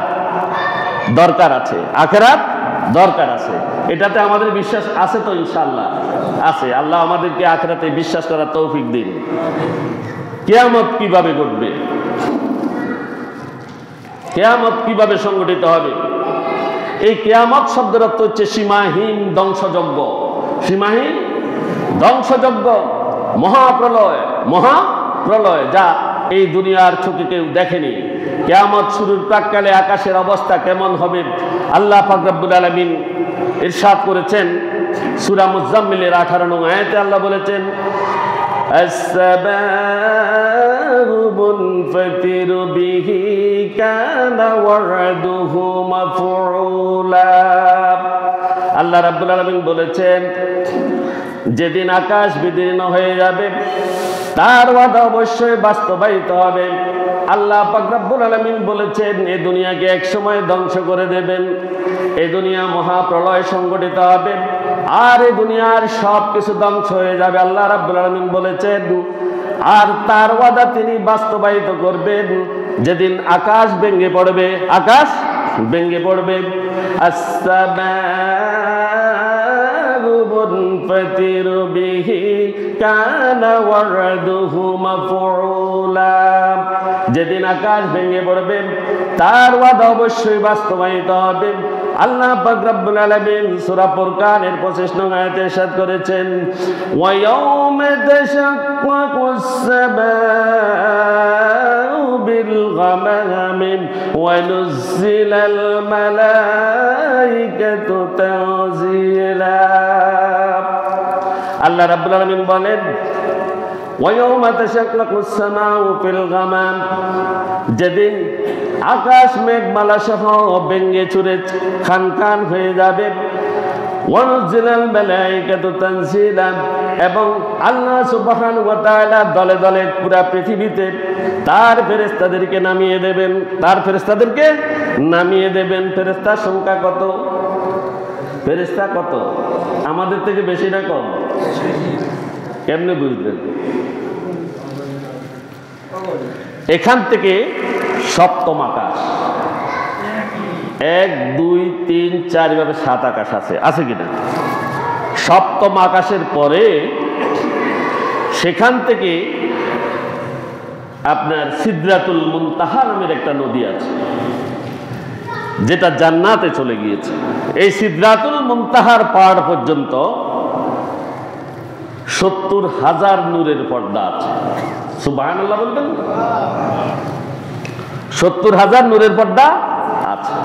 দরকার আছে, আখিরাত দরকার আছে। এটাতে আমাদের বিশ্বাস আছে তো? ইনশাআল্লাহ আছে। আল্লাহ আমাদেরকে আখিরাতে বিশ্বাস করার তৌফিক দিন। কিয়ামত কিভাবে ঘটবে? কিয়ামত কিভাবে সংগঠিত হবে? এই কিয়ামত শব্দের অর্থ হচ্ছে সীমাহীন ধ্বংসযজ্ঞ। সীমাহীন ধ্বংসযজ্ঞ, মহাপ্রলয়, মহাপ্রলয় যা এই দুনিয়ার চোখে কেউ দেখেনি। কিয়ামত শুরুর প্রাককালে আকাশের অবস্থা কেমন হবে আল্লাহ পাক রব্বুল আলামিন ইরশাদ করেছেন সূরা মুজাম্মিলের 18 নং আয়াতে। আল্লাহ বলেছেন as-samā'u munfatiru bihi kana wa'duhu maf'ūlā। আল্লাহ রাব্বুল আলামিন বলেছেন যেদিন আকাশ বিদীর্ণ হয়ে যাবে তার ওয়াদা অবশ্যই বাস্তবায়িত হবে। আল্লাহ পাক রব্বুল আলামিন বলেছেন এই দুনিয়াকে এক সময় ধ্বংস করে দেবেন। এই দুনিয়া মহাপ্রলয় সংগঠিত হবে আর এই দুনিয়ার সব কিছু ধ্বংস হয়ে যাবে। আল্লাহ রাব্বুল আলামিন বলেছেন আর তার ওয়াদা তিনি বাস্তবায়িত করবেন যেদিন আকাশ ভেঙে পড়বে, আকাশ ভেঙে পড়বে। as-samā'u munfatiru bihi kana wa'duhu maf'ūlā। যেদিন আকাশ ভেঙে পড়বে তার ওয়াদা অবশ্যই বাস্তবায়িত হবে। আল্লাহ পাক রব্বুল আলামিন সূরা ফুরকানের 25 নং আয়াতে ইরশাদ করেছেন ওয়া ইয়াওমা তাশাক্কাকুস সামাউ বিল গামামি ওয়া নুজ্জিলাল মালাইকাতু তানজিলা। আল্লাহ রাব্বুল আলামিন বলেন ওয়া ইয়াওমা তাশাক্কাকুস সামাউ বিল গামাম, যেদিন আকাশ মেঘমালা সহ ভেঙে চুরে খান খান হয়ে যাবে। ওয়া নুজ্জিলাল মালাইকাতু তানজিলা, এবং আল্লাহ সুবহানাহু ওয়া তাআলা দলে দলে পুরা পৃথিবীতে তার ফেরেশতাদেরকে নামিয়ে দেবেন, তার ফেরেশতাদেরকে নামিয়ে দেবেন। ফেরেশতার সংখ্যা কত? ফেরেশতা কত? আমাদের থেকে বেশি না কম? কেমনে বুঝলেন? এখান থেকে সপ্তম আকাশ, 1 2 3 4 এভাবে 7 আকাশ আছে, আছে কিনা? সপ্তম আকাশের পরে সেখান থেকে আপনার সিদরাতুল মুনতাহা নামের একটা নদী আছে যেটা জান্নাতে চলে গিয়েছে। এই সিদরাতুল মুনতাহার পাহাড় পর্যন্ত 70,000 নূরের পর্দা আছে। সুবহানাল্লাহ বলবেন? 70,000 নূরের পর্দা আছে।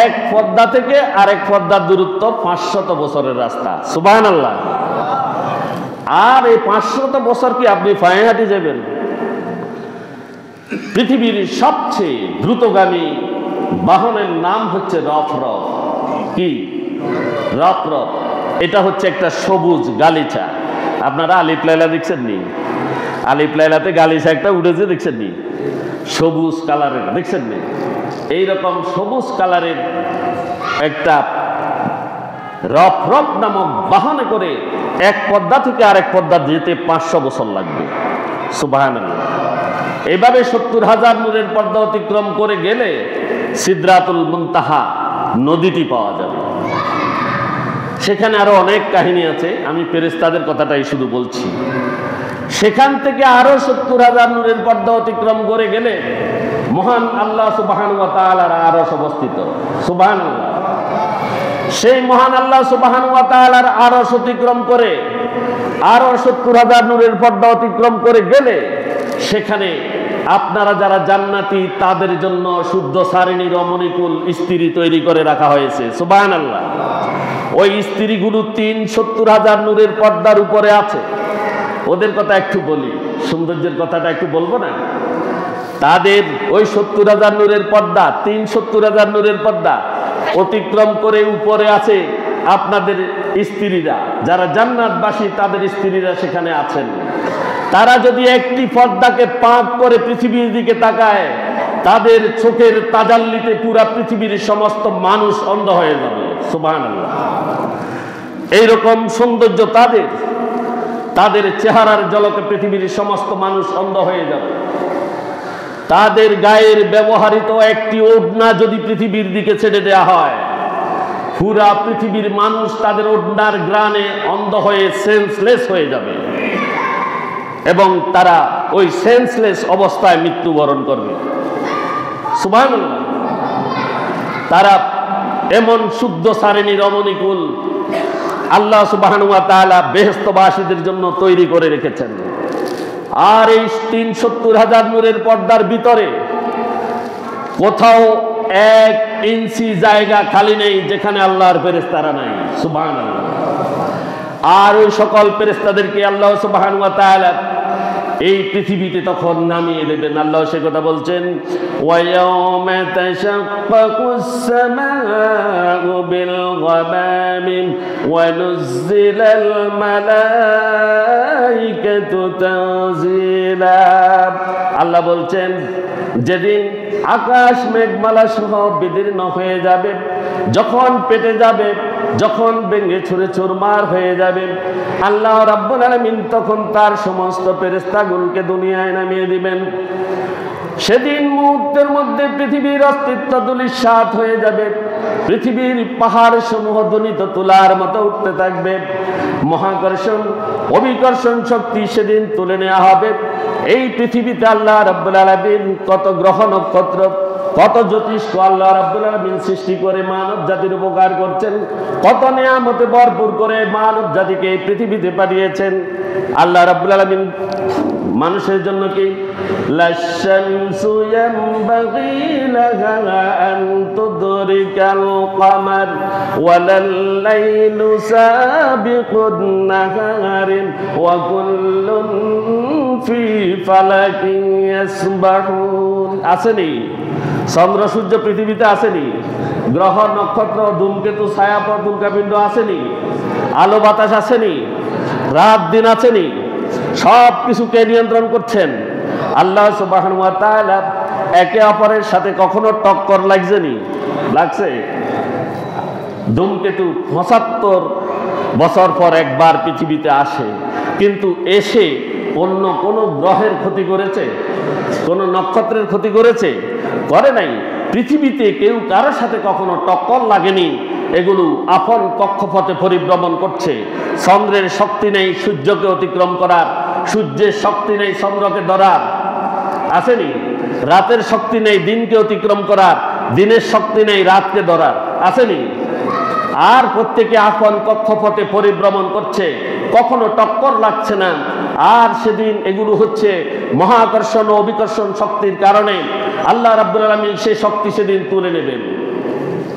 এক পর্দা থেকে আরেক পর্দার দূরত্ব 500 বছরের রাস্তা। সুবহানাল্লাহ। আর এই 500 বছর কি আপনি পায়ে হাঁটে যাবেন? পৃথিবীর সবচেয়ে দ্রুতগামী বাহনের নাম হচ্ছে রফরফ। কি? রফরফ। এটা হচ্ছে একটা সবুজ গালিচা। আপনারা আলিফ লায়লা দেখছেন নি? আলিফ লায়লাতে গালিচা একটা উঠেছে, দেখছেন নি? সবুজ কালারের, দেখছেন নি? এইরকম সবুজ কালারের একটা রফরফ নামক বাহনে করে এক পর্দা থেকে আরেক পর্দা যেতে 500 বছর লাগবে। সুবহানাল্লাহ। এইভাবে 70,000 নূরের পর্দা অতিক্রম করে গেলে সিদরাতুল মুনতাহা নদীটি পাওয়া যাবে। সেখানে আরো অনেক কাহিনী আছে, আমি ফেরেশতাদের কথাটাই শুধু বলছি। সেখান থেকে আরো 70,000 নূরের পর্দা অতিক্রম করে গেলে মহান আল্লাহ সুবহানাহু ওয়া তাআলার আরশ অবস্থিত। সুবহানাল্লাহ। সেই মহান আল্লাহ সুবহানাহু ওয়া তাআলার আরশ অতিক্রম করে আরো 70,000 নূরের পর্দা অতিক্রম করে গেলে সেখানে আপনারা যারা জান্নাতি তাদের জন্য শুদ্ধ সারিণী রমণীকুল স্ত্রী তৈরি করে রাখা হয়েছে। সুবহানাল্লাহ। ওই স্ত্রীগুলো ৩৭০,০০০ নূরের পর্দার উপরে আছে। ওদের কথা একটু বলি, সৌন্দর্যের কথাটা একটু বলবো না? তাদের ওই ৭০,০০০ নূরের পর্দা, ৭০,০০০ নূরের পর্দা অতিক্রম করে উপরে আছে আপনাদের স্ত্রীরা, যারা জান্নাতবাসী তাদের স্ত্রীরা সেখানে আছেন। তারা যদি একটি পর্দাকে পাক করে পৃথিবীর দিকে তাকায়, তাদের চোখের তাজাল্লিতে পুরা পৃথিবীর সমস্ত মানুষ অন্ধ হয়ে যাবে। সুবহানাল্লাহ। এইরকম সৌন্দর্য তাদের, তাদের চেহারার ঝলকে পৃথিবীর সমস্ত মানুষ অন্ধ হয়ে যাবে। তাদের গায়ের ব্যবহৃত একটি ওড়না যদি পৃথিবীর দিকে ছেড়ে দেওয়া হয়, পুরা পৃথিবীর মানুষ তাদের ওড়নার গ্রানে অন্ধ হয়ে সেন্সলেস হয়ে যাবে এবং তারা ওই সেন্সলেস অবস্থায় মৃত্যুবরণ করবে। সুবহানাল্লাহ। তারা এমন শুদ্ধ সারিণী রমণীকুল আল্লাহ সুবহানাহু ওয়া তাআলা বেহেশতবাসীদের জন্য তৈরি করে রেখেছেন। আর এই ৭০,০০০ নূরের পর্দার ভিতরে কোথাও ১ ইঞ্চি জায়গা খালি নেই যেখানে আল্লাহর ফেরেশতারা নাই। সুবহানাল্লাহ। আর ওই সকল ফেরেশতাদেরকে আল্লাহ সুবহানাহু ওয়া তাআলা এই পৃথিবীতে তখন নামিয়ে দেবেন। আল্লাহ সে কথা বলছেন, ওয়ায়াউমা তাশাক্কাকুস সামাউ বিল গামামি ওয়া নুজ্জিলাল মালাইকাতু তানজিলা। আল্লাহ বলছেন, যেদিন আকাশ মেঘমালা সহ বিদীর্ণ হয়ে যাবে, যখন পেটে যাবে, যখন ভেঙে ছুঁড়ে চুরমার হয়ে যাবে, আল্লাহ রাব্বুল আলামিন তখন তার সমস্ত ফেরেশতাগুলোকে দুনিয়ায় নামিয়ে দিবেন। সেদিন মুহূর্তের মধ্যে পৃথিবীর অস্তিত্ব ধূলিসাৎ হয়ে যাবে। পৃথিবীর পাহাড় সমূহ ধ্বনিত তুলার মতো উঠতে থাকবে। মহাকর্ষণ অভিকর্ষণ শক্তি সেদিন তুলে নেওয়া হবে। এই পৃথিবীতে আল্লাহ রাব্বুল আলামিন কত গ্রহ নক্ষত্র, কত জ্যোতিষ্ক আল্লাহ রাব্বুল আলামিন সৃষ্টি করে মানব জাতির উপকার করছেন, কত নিয়ামতে ভরপুর করে মানব জাতিকে এই পৃথিবীতে পাঠিয়েছেন। আল্লাহ রাব্বুল আলামিন মানুষের জন্য কি লাশামসু ইয়ামবাগি লাহা আন তুদরিকাল কমার ওয়ালাল লাইলু সাবিকুন নাহারি ওয়া কুল্লুন ফি ফালাকিন ইয়াসবাহুন। আসেনি চন্দ্র সূর্য পৃথিবীতে? আসেনি গ্রহ নক্ষত্র ধূমকেতু ছায়াপথ উল্কাপিণ্ড? আসেনি আলো বাতাস? আসেনি রাত দিন? আসেনি সব কিছুকে নিয়ন্ত্রণ করছেন আল্লাহ সুবহানাহু ওয়া তাআলা। একে অপরের সাথে কখনো টক্কর লাগছেনি? লাগছে? ধূমকেতু ৭৫ বছর পর একবার পৃথিবীতে আসে, কিন্তু এসে অন্য কোন গ্রহের ক্ষতি করেছে? কোন নক্ষত্রের ক্ষতি করেছে? করে নাই। পৃথিবীতে কেউ কারোর সাথে কখনো টক্কর লাগেনি। এগুলো আপন কক্ষপথে পরিভ্রমণ করছে। চন্দ্রের শক্তি নেই সূর্যকে অতিক্রম করার, সূর্যের শক্তি নেই চন্দ্রকে ধরার। আসেনি? রাতের শক্তি নেই দিনকে অতিক্রম করার, দিনের শক্তি নেই রাতকে ধরার। আসেনি? আর প্রত্যেকে আপন কক্ষপথে পরিভ্রমণ করছে, কখনো টক্কর লাগছে না। আর সেদিন এগুলো হচ্ছে মহাকর্ষণ ও অভিকর্ষণ শক্তির কারণে আল্লাহ রাব্বুল আলামিন সেই শক্তি সেদিন তুলে নেবেন।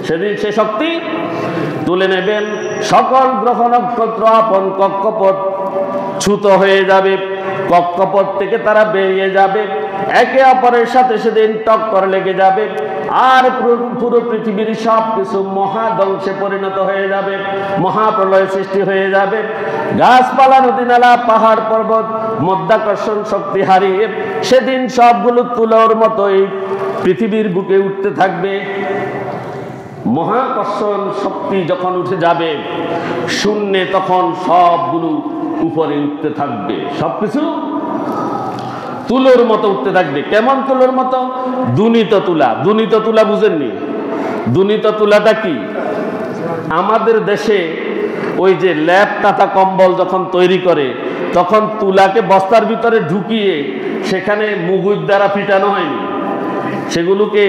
সেদিন সে শক্তি তুলে নেবেন। সকল গ্রহ নক্ষত্র আপন কক্ষপথ চ্যুত হয়ে যাবে, কক্ষপথ থেকে তারা বেরিয়ে যাবে, একে অপরের সাথে সেদিন টক্কর লেগে যাবে। আর পুরো পৃথিবীর সব কিছু মহাধ্বংসে পরিণত হয়ে যাবে, মহাপ্রলয় সৃষ্টি হয়ে যাবে। গাছপালা নদী নালা পাহাড় পর্বত মধ্যাকর্ষণ শক্তি হারিয়ে সেদিন সবগুলো তুলোর মতোই পৃথিবীর বুকে উঠতে থাকবে। মহাকর্ষণ শক্তি যখন উঠে যাবে শূন্যে, তখন সবগুলো উপরে উঠতে থাকবে, সবকিছু তুলোর মতো উঠতে থাকবে। কেমন তুলোর মতো? দুনিত তুলা। দুনিত তুলা বুঝেননি? দুনিত তুলাটা কি? আমাদের দেশে ওই যে ল্যাপ কাঁথা কম্বল যখন তৈরি করে, তখন তুলাকে বস্তার ভিতরে ঢুকিয়ে সেখানে মুগুর দ্বারা পিটানো হয়নি, সেগুলোকে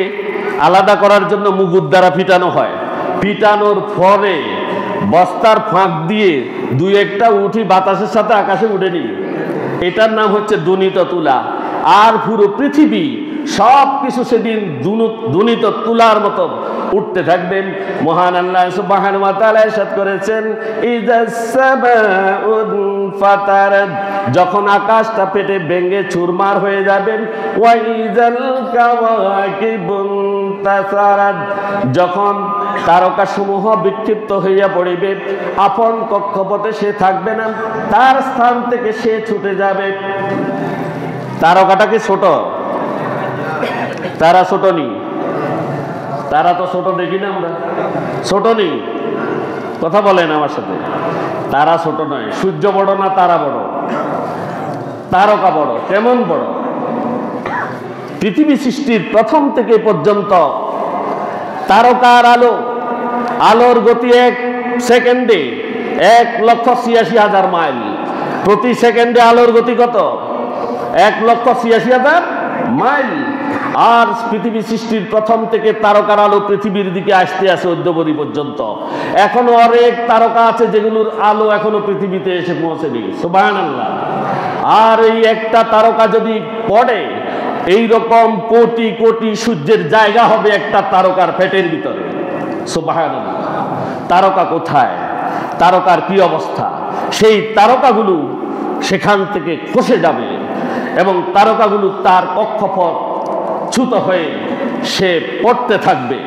আলাদা করার জন্য মুগুর দ্বারা পিটানো হয়। পিটানোর পরে বস্তার ফাঁক দিয়ে দুই একটা উঠি বাতাসের সাথে আকাশে উঠে নি, এটার নাম হচ্ছে দুনিত তুলা। আর পুরো পৃথিবী সব কিছু সেদিন দুনিত তুলার মতো উঠতে থাকবেন। মহান আল্লাহ সুবহানাহু ওয়া তাআলা ইরশাদ করেছেন, ইযাস সামাউন ফাতারাত, যখন আকাশটা ফেটে ভেঙে চুরমার হয়ে যাবেন। ওয়া ইযাল কাওয়াকিবুন তাসারাত, যখন তারকাসমূহ বিক্ষিপ্ত হইয়া পড়িবে, আপন কক্ষপথে সে থাকবে না, তার স্থান থেকে সে ছুটে যাবে। তারকাটা কি ছোট? তারা ছোট নেই, তারা তো ছোট দেখি না আমরা, ছোট নেই। কথা বলেন আমার সাথে, তারা ছোট নয়। সূর্য বড় না তারা বড়? তারকা বড়। কেমন বড়? পৃথিবী সৃষ্টির প্রথম থেকে পর্যন্ত তারকার আলো, আলোর গতি 1 সেকেন্ডে 1,86,000 মাইল। প্রতি সেকেন্ডে আলোর গতি কত? 1,86,000 মাইল। আর পৃথিবী সৃষ্টির প্রথম থেকে তারকার আলো পৃথিবীর দিকে আসতে আসে অদ্যবধি পর্যন্ত। এখনো অনেক তারকা আছে যেগুলোর আলো এখনো পৃথিবীতে এসে পৌঁছেনি। সুবহানাল্লাহ। আর এই একটা তারকা যদি পড়ে, এইরকম কোটি কোটি সূর্যের জায়গা হবে একটা তারকার পেটের ভিতরে। সুবহানাল্লাহ। তারকা কোথায়? তারকার কি অবস্থা? সেই তারকাগুলো সেখান থেকে খসে যাবে এবং তারকাগুলো তার কক্ষপথ চ্যুত হয়ে সে পড়তে থাকবে।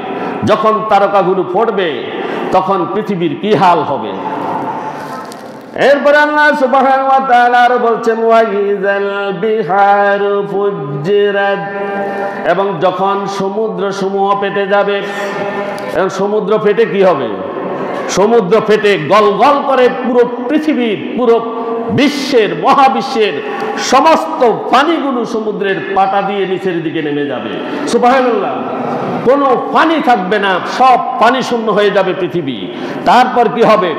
যখন তারকাগুলো পড়বে তখন পৃথিবীর কি হাল হবে? এরপরে আল্লাহ সুবহানাহু ওয়া তাআলা আরো বলছেন, ওয়াইযাল বিহারু ফুজ্জিরাত, এবং যখন সমুদ্র সমূহ ফেটে যাবে। এবং সমুদ্র ফেটে কি হবে? সমুদ্র ফেটে গলগল করে পুরো পৃথিবীর, পুরো বিশ্বের, মহাবিশ্বের সমস্ত পানিগুলো সমুদ্রের পাটা দিয়ে নিচের দিকে নেমে যাবে। সুবহানাল্লাহ। কোনো পানি থাকবে না, সব পানি শূন্য হয়ে যাবে পৃথিবী। তারপর কি হবে?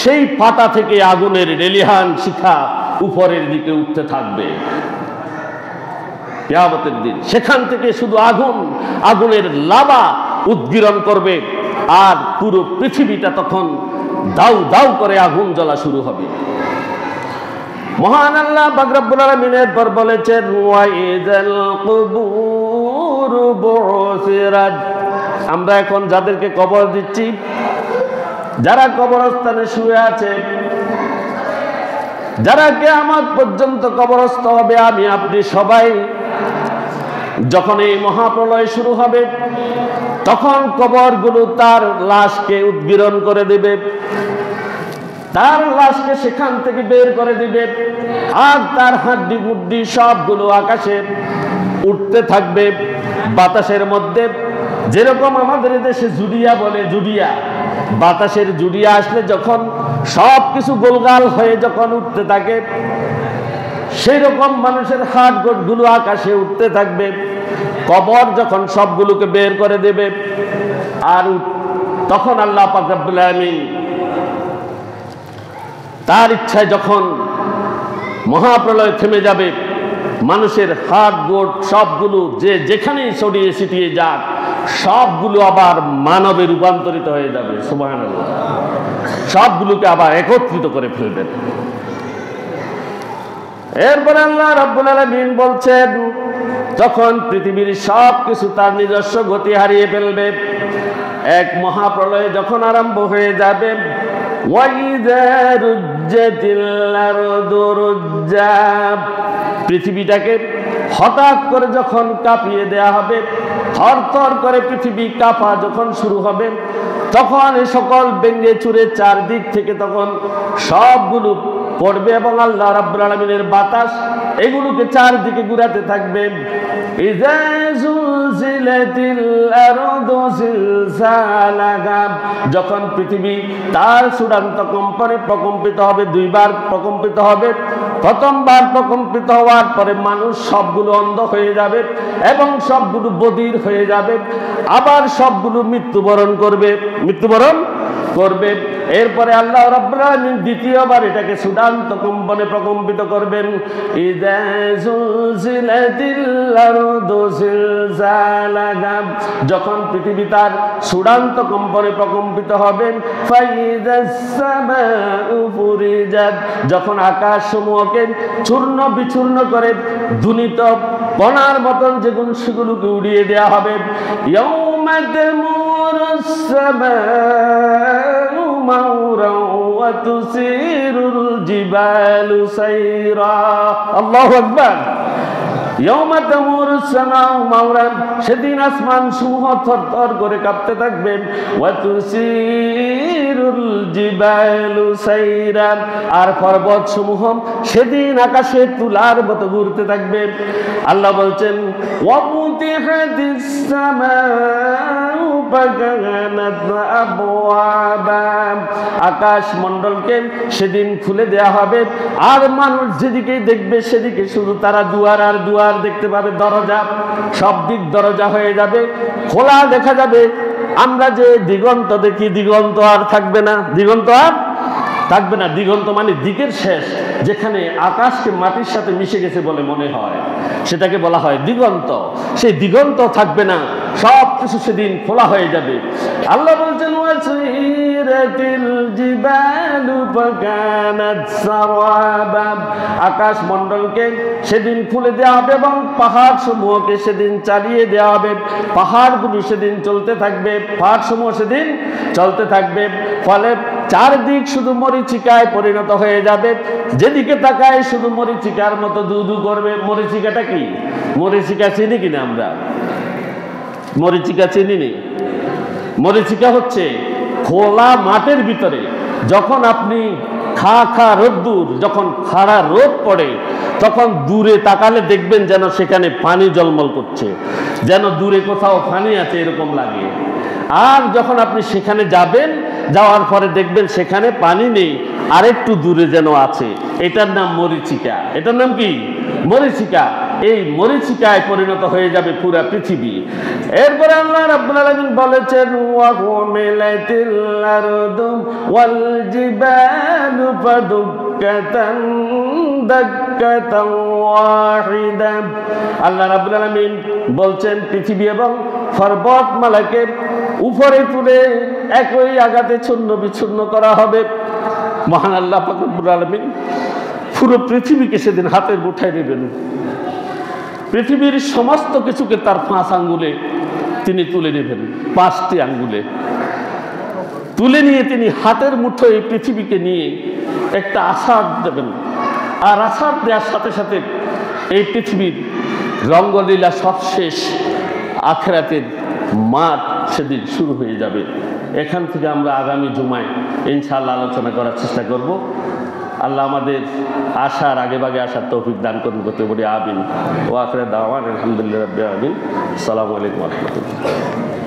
সেই পাটা থেকে আগুনের রেলিহান শিখা উপরের দিকে উঠতে থাকবে কিয়ামতের দিন। সেখান থেকে শুধু আগুন, আগুনের লাভা উদ্গীরণ করবে, আর পুরো পৃথিবীটা তখন দাউ দাউ করে আগুন জ্বলা শুরু হবে। মহান আল্লাহ পাক রব্বুল আলামিন এরপর বলেছেন, ওয়াইযাল কুবুর বুসিরাত, আমরা এখন যাদেরকে কবর দিচ্ছি, যারা কবরস্থানে শুয়ে আছে, যারা কিয়ামত পর্যন্ত কবরস্থ হবে, আমি আপনি সবাই, যখন এই মহাপ্রলয় শুরু হবে তখন কবরগুলো তার লাশকে উদ্গীরণ করে দেবে, তার লাশকে সেখান থেকে বের করে দিবে, আর তার হাড্ডি গুড্ডি সবগুলো আকাশে উঠতে থাকবে বাতাসের মধ্যে। যেরকম আমাদের দেশে জুডিয়া বলে, জুডিয়া, বাতাসের জুডিয়া আসলে যখন সব কিছু গোলগাল হয়ে যখন উঠতে থাকে, সেই রকম মানুষের হাড় গোড়গুলো আকাশে উঠতে থাকবে। কবর যখন সবগুলোকে বের করে দেবে, আর তখন আল্লাহ পাক রব্বুল আলামিন তার ইচ্ছায় যখন মহাপ্রলয় থেমে যাবে, মানুষের হাড় গোড় সবগুলো যে যেখানেই ছড়িয়ে ছিটিয়ে যাক, সবগুলো আবার মানবে রূপান্তরিত হয়ে যাবে। সুবহানাল্লাহ। সবগুলোকে আবার একত্রিত করে ফেলবেন। এরপরে আল্লাহ রাব্বুল আলামিন বলছেন, তখন পৃথিবীর সব কিছু তার নিজস্ব গতি হারিয়ে ফেলবে। এক মহাপ্রলয় যখন আরম্ভ হয়ে যাবে, ওয়াইযা রুজ্জাতিল আরদু রুজ্জা, পৃথিবীটাকে হঠাৎ করে যখন কাঁপিয়ে দেয়া হবে, থরথর করে পৃথিবী কাঁপা যখন শুরু হবে, তখন এই সকল ভেঙে চুরে চারদিক থেকে তখন সবগুলো পড়বে এবং আল্লাহ রাব্বুল আলামিনের বাতাস এগুলোকে চারদিকে ঘুরাতে থাকবে। ইযা যুলজিলাতিল আরদু জিলজালাহা, যখন পৃথিবী তার চূড়ান্ত কম্পনে প্রকম্পিত হবে, দুইবার প্রকম্পিত হবে। প্রথমবার প্রকম্পিত হওয়ার পরে মানুষ সবগুলো অন্ধ হয়ে যাবে এবং সবগুলো বধির হয়ে যাবে, আবার সবগুলো মৃত্যুবরণ করবে। মৃত্যুবরণ করবে। এরপরে আল্লাহ রাব্বুল আলামিন দ্বিতীয়বার এটাকে চূড়ান্ত কম্পনে প্রকম্পিত করবেন। ইযা যুলজিলাতিল আরদু জিলজালাহা, যখন পৃথিবী তার চূড়ান্ত কম্পনে প্রকম্পিত হবে। ফাইযাস সামাউ ফুরিজাত, যখন আকাশ সমূহকে চূর্ণ বিচূর্ণ করে ধুনিত কণার মতন যেগুলো সেগুলোকে উড়িয়ে দেওয়া হবে। ইয়াউমা তামুরুস সামাউ মাওরা ওয়া তুসিরুল জিবালু সাইরা। আল্লাহু আকবার। ইয়াউমা তামুরুস সামাউ মাওরা, সেদিন আসমান সমূহ থরথর করে কাঁপতে থাকবে। ওয়া তুসিরুল জিবালু সাইরা, আর পর্বত সমূহ সেদিন আকাশে তুলার মতো ঘুরতে থাকবে। আল্লাহ বলছেন ওয়া ফুতিহাতিস সামাউ ফাকানাত আবওয়াবা, আকাশ মণ্ডলকে সেদিন খুলে দেয়া হবে, আর মানুষ যেদিকে দেখবে সেদিকে শুধু তারা দুয়ার আর দুয়ার দেখতে পাবে, দরজা, সব দিক দরজা হয়ে যাবে, খোলা দেখা যাবে। আমরা যে দিগন্ত দেখি, দিগন্ত আর থাকবে না, দিগন্ত আর থাকবে না। দিগন্ত মানে দিকের শেষ, যেখানে আকাশকে মাটির সাথে মিশে গেছে বলে মনে হয়, সেটাকে বলা হয় দিগন্ত। সেই দিগন্ত থাকবে না, সব কিছু সেদিন খোলা হয়ে যাবে। আল্লাহ বলছেন ওয়াসিরাতিল জিবালু ফাকানাত সারাবা, আকাশ মণ্ডলকে সেদিন খুলে দেওয়া হবে এবং পাহাড় সমূহকে সেদিন চালিয়ে দেওয়া হবে। পাহাড়গুলো সেদিন চলতে থাকবে, পাহাড় সমূহ সেদিন চলতে থাকবে, ফলে চারদিক শুধু মরিচিকায় পরিণত হয়ে যাবে। যেদিকে তাকায় শুধু মরিচিকার মতো দু দু করবে। মরিচিকাটা কি? মরিচিকা চিনি কিনা আমরা? মরিচিকা চিনি নি? মরিচিকা হচ্ছে খোলা মাঠের ভিতরে যখন আপনি রোদ্দুর, যখন খাড়া রোদ পড়ে, তখন দূরে তাকালে দেখবেন যেন সেখানে পানি জলমল করছে, যেন দূরে কোথাও পানি আছে এরকম লাগে। আর যখন আপনি সেখানে যাবেন, যাওয়ার পরে দেখবেন সেখানে পানি নেই, আরেকটু দূরে যেন আছে। এটার নাম মরিচিকা। এটার নাম কি? মরিচিকা। এই মরিচিকায় পরিণত হয়ে যাবে পুরা পৃথিবী। এরপরে আল্লাহ রাব্বুল আলামিন বলেছেন ওয়া হুমিলাতিল আরদু ওয়াল জিবালু ফাদুক্কাতান দাক্কাতান ওয়াহিদা। আল্লাহ রাব্বুল আলামিন বলছেন পৃথিবী এবং পর্বতমালাকে উপরে তুলে একই আঘাতে চূর্ণ বিচূর্ণ করা হবে। মহান আল্লাহ পাক রব্বুল আলামিন পুরো পৃথিবীকে সেদিন হাতের মুঠায় নেবেন। পৃথিবীর সমস্ত কিছুকে তার 5 আঙ্গুলে তিনি তুলে নেবেন, 5টি আঙ্গুলে তুলে নিয়ে তিনি হাতের মুঠোয় এই পৃথিবীকে নিয়ে একটা আছাড় দেবেন। আর আছাড় দেওয়ার সাথে সাথে এই পৃথিবীর রঙ্গলীলা সব শেষ, আখিরাতের মাঠ সেদিন শুরু হয়ে যাবে। এখান থেকে আমরা আগামী জুমায় ইনশাআল্লাহ আলোচনা করার চেষ্টা করব। আল্লাহ আমাদের আসার আগে ভাগে আসার তৌফিক দান করুন, করতে বলি আমিন। ওয়া আখিরু দাওয়ানা আলহামদুলিল্লাহি রাব্বিল আলামিন। আসসালামু আলাইকুম ওয়া রাহমাতুল্লাহ।